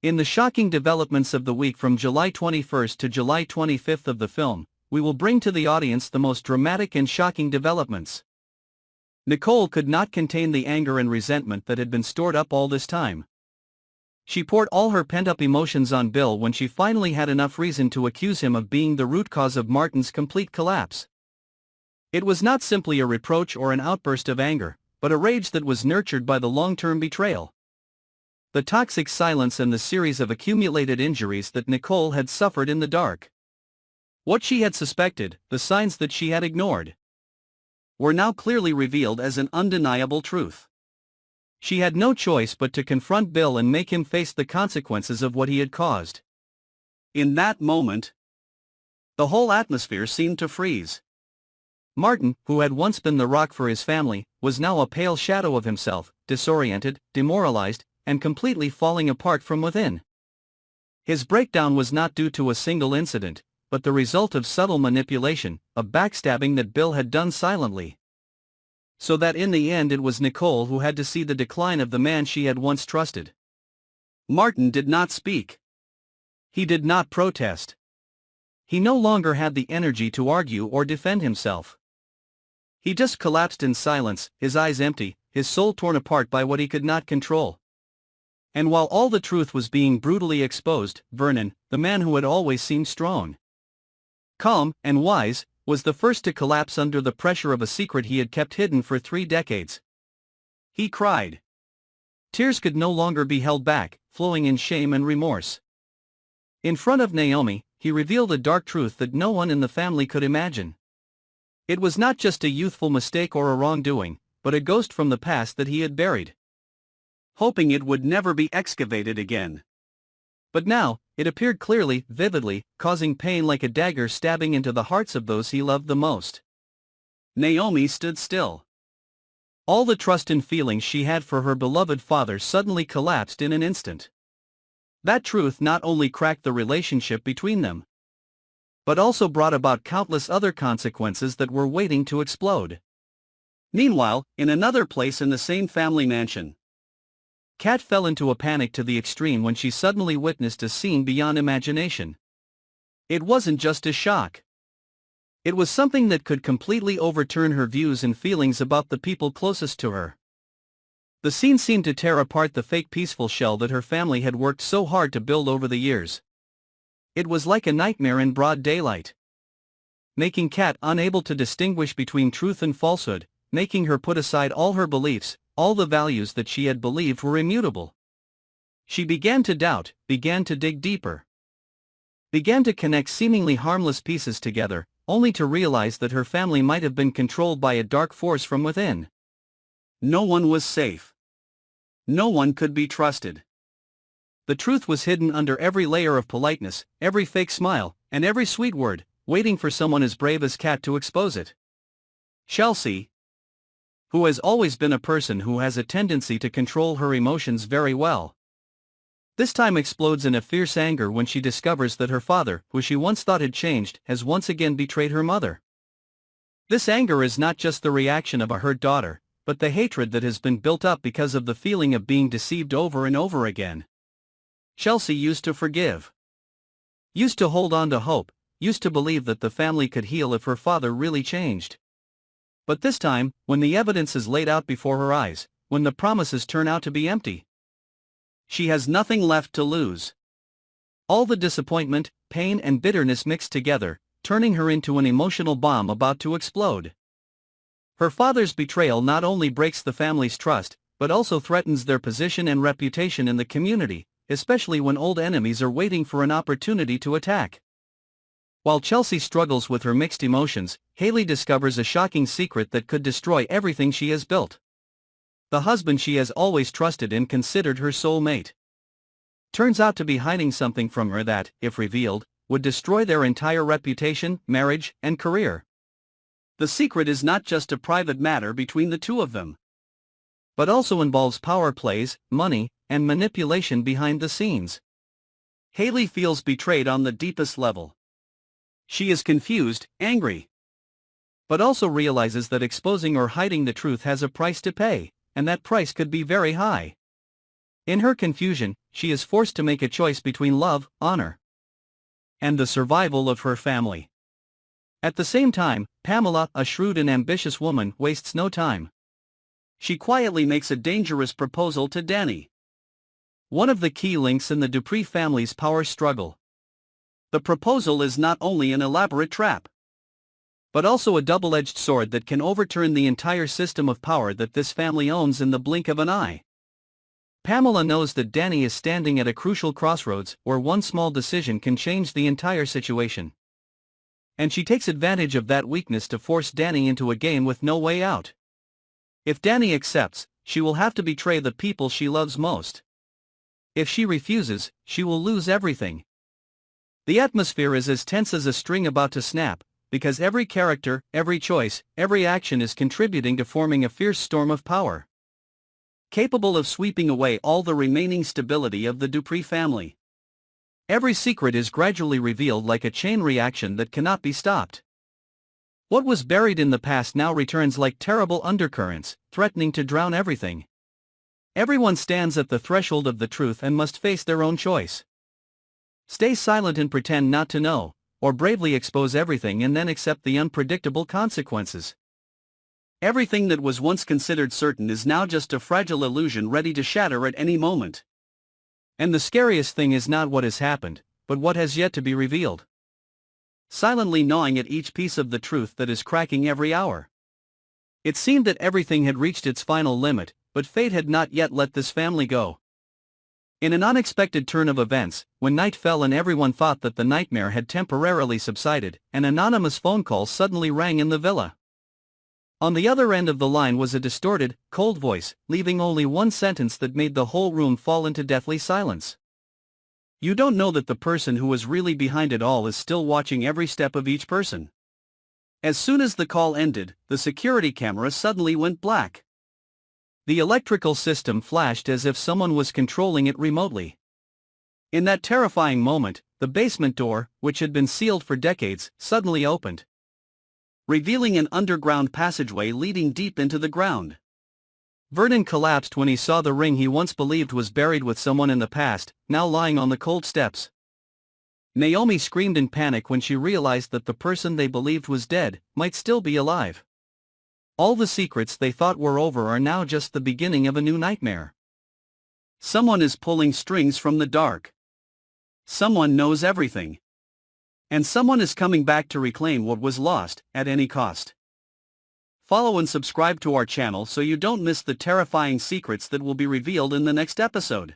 In the shocking developments of the week from July 21st to July 25th of the film, we will bring to the audience the most dramatic and shocking developments. Nicole could not contain the anger and resentment that had been stored up all this time. She poured all her pent-up emotions on Bill when she finally had enough reason to accuse him of being the root cause of Martin's complete collapse. It was not simply a reproach or an outburst of anger, but a rage that was nurtured by the long-term betrayal. The toxic silence and the series of accumulated injuries that Nicole had suffered in the dark. What she had suspected, the signs that she had ignored, were now clearly revealed as an undeniable truth. She had no choice but to confront Bill and make him face the consequences of what he had caused. In that moment, the whole atmosphere seemed to freeze. Martin, who had once been the rock for his family, was now a pale shadow of himself, disoriented, demoralized, and completely falling apart from within. His breakdown was not due to a single incident, but the result of subtle manipulation, of backstabbing that Bill had done silently. So that in the end it was Nicole who had to see the decline of the man she had once trusted. Martin did not speak. He did not protest. He no longer had the energy to argue or defend himself. He just collapsed in silence, his eyes empty, his soul torn apart by what he could not control. And while all the truth was being brutally exposed, Vernon, the man who had always seemed strong, calm, and wise, was the first to collapse under the pressure of a secret he had kept hidden for 3 decades. He cried. Tears could no longer be held back, flowing in shame and remorse. In front of Naomi, he revealed a dark truth that no one in the family could imagine. It was not just a youthful mistake or a wrongdoing, but a ghost from the past that he had buried, hoping it would never be excavated again. But now, it appeared clearly, vividly, causing pain like a dagger stabbing into the hearts of those he loved the most. Naomi stood still. All the trust and feelings she had for her beloved father suddenly collapsed in an instant. That truth not only cracked the relationship between them, but also brought about countless other consequences that were waiting to explode. Meanwhile, in another place in the same family mansion, Kat fell into a panic to the extreme when she suddenly witnessed a scene beyond imagination. It wasn't just a shock. It was something that could completely overturn her views and feelings about the people closest to her. The scene seemed to tear apart the fake peaceful shell that her family had worked so hard to build over the years. It was like a nightmare in broad daylight, making Kat unable to distinguish between truth and falsehood, making her put aside all her beliefs, all the values that she had believed were immutable. She began to doubt, began to dig deeper, began to connect seemingly harmless pieces together, only to realize that her family might have been controlled by a dark force from within. No one was safe. No one could be trusted. The truth was hidden under every layer of politeness, every fake smile, and every sweet word, waiting for someone as brave as Kat to expose it. Chelsea, who has always been a person who has a tendency to control her emotions very well, this time explodes in a fierce anger when she discovers that her father, who she once thought had changed, has once again betrayed her mother. This anger is not just the reaction of a hurt daughter, but the hatred that has been built up because of the feeling of being deceived over and over again. Chelsea used to forgive, used to hold on to hope, used to believe that the family could heal if her father really changed. But this time, when the evidence is laid out before her eyes, when the promises turn out to be empty, she has nothing left to lose. All the disappointment, pain and bitterness mixed together, turning her into an emotional bomb about to explode. Her father's betrayal not only breaks the family's trust, but also threatens their position and reputation in the community, especially when old enemies are waiting for an opportunity to attack. While Chelsea struggles with her mixed emotions, Haley discovers a shocking secret that could destroy everything she has built. The husband she has always trusted and considered her soulmate turns out to be hiding something from her that, if revealed, would destroy their entire reputation, marriage, and career. The secret is not just a private matter between the two of them, but also involves power plays, money, and manipulation behind the scenes. Haley feels betrayed on the deepest level. She is confused, angry, but also realizes that exposing or hiding the truth has a price to pay, and that price could be very high. In her confusion, she is forced to make a choice between love, honor, and the survival of her family. At the same time, Pamela, a shrewd and ambitious woman, wastes no time. She quietly makes a dangerous proposal to Danny, one of the key links in the Dupree family's power struggle. The proposal is not only an elaborate trap, but also a double-edged sword that can overturn the entire system of power that this family owns in the blink of an eye. Pamela knows that Danny is standing at a crucial crossroads where one small decision can change the entire situation. And she takes advantage of that weakness to force Danny into a game with no way out. If Danny accepts, she will have to betray the people she loves most. If she refuses, she will lose everything. The atmosphere is as tense as a string about to snap, because every character, every choice, every action is contributing to forming a fierce storm of power, capable of sweeping away all the remaining stability of the Dupree family. Every secret is gradually revealed like a chain reaction that cannot be stopped. What was buried in the past now returns like terrible undercurrents, threatening to drown everything. Everyone stands at the threshold of the truth and must face their own choice. Stay silent and pretend not to know, or bravely expose everything and then accept the unpredictable consequences. Everything that was once considered certain is now just a fragile illusion ready to shatter at any moment. And the scariest thing is not what has happened, but what has yet to be revealed. Silently gnawing at each piece of the truth that is cracking every hour. It seemed that everything had reached its final limit, but fate had not yet let this family go. In an unexpected turn of events, when night fell and everyone thought that the nightmare had temporarily subsided, an anonymous phone call suddenly rang in the villa. On the other end of the line was a distorted, cold voice, leaving only one sentence that made the whole room fall into deathly silence. You don't know that the person who was really behind it all is still watching every step of each person. As soon as the call ended, the security camera suddenly went black. The electrical system flashed as if someone was controlling it remotely. In that terrifying moment, the basement door, which had been sealed for decades, suddenly opened, revealing an underground passageway leading deep into the ground. Vernon collapsed when he saw the ring he once believed was buried with someone in the past, now lying on the cold steps. Naomi screamed in panic when she realized that the person they believed was dead might still be alive. All the secrets they thought were over are now just the beginning of a new nightmare. Someone is pulling strings from the dark. Someone knows everything. And someone is coming back to reclaim what was lost, at any cost. Follow and subscribe to our channel so you don't miss the terrifying secrets that will be revealed in the next episode.